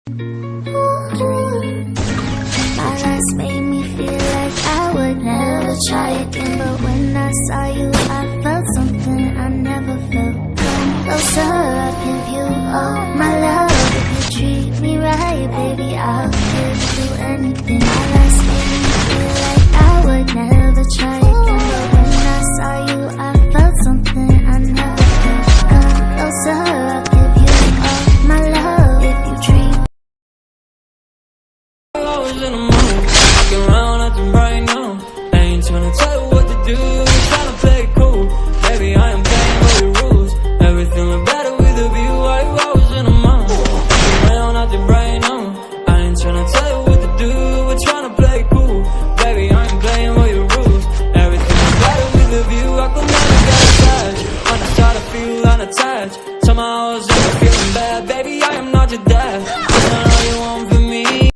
My last made me feel like I would never try again, but when I saw you, I felt something I never felt. Come closer, I'll give you all my love. If you treat me right, baby, I'll give you anything. My last made me feel like I would never try again, but when I saw you, I felt something I never felt. Come closer, I'll give you all my love. If you treat in the mood, looking around acting right now. I ain't tryna tell you what to do, tryna play it cool. Baby, I am playing by the rules. Everything look better with a view. I was in the mood, looking around acting right now. I ain't tryna tell you what to do, we're tryna play it cool. Baby, I ain't playing by your rules. Everything look better with a view. I could never get attached. I just start to feel unattached. Somehow I was never feeling bad. Baby, I am not your dad. That's not all you want from me.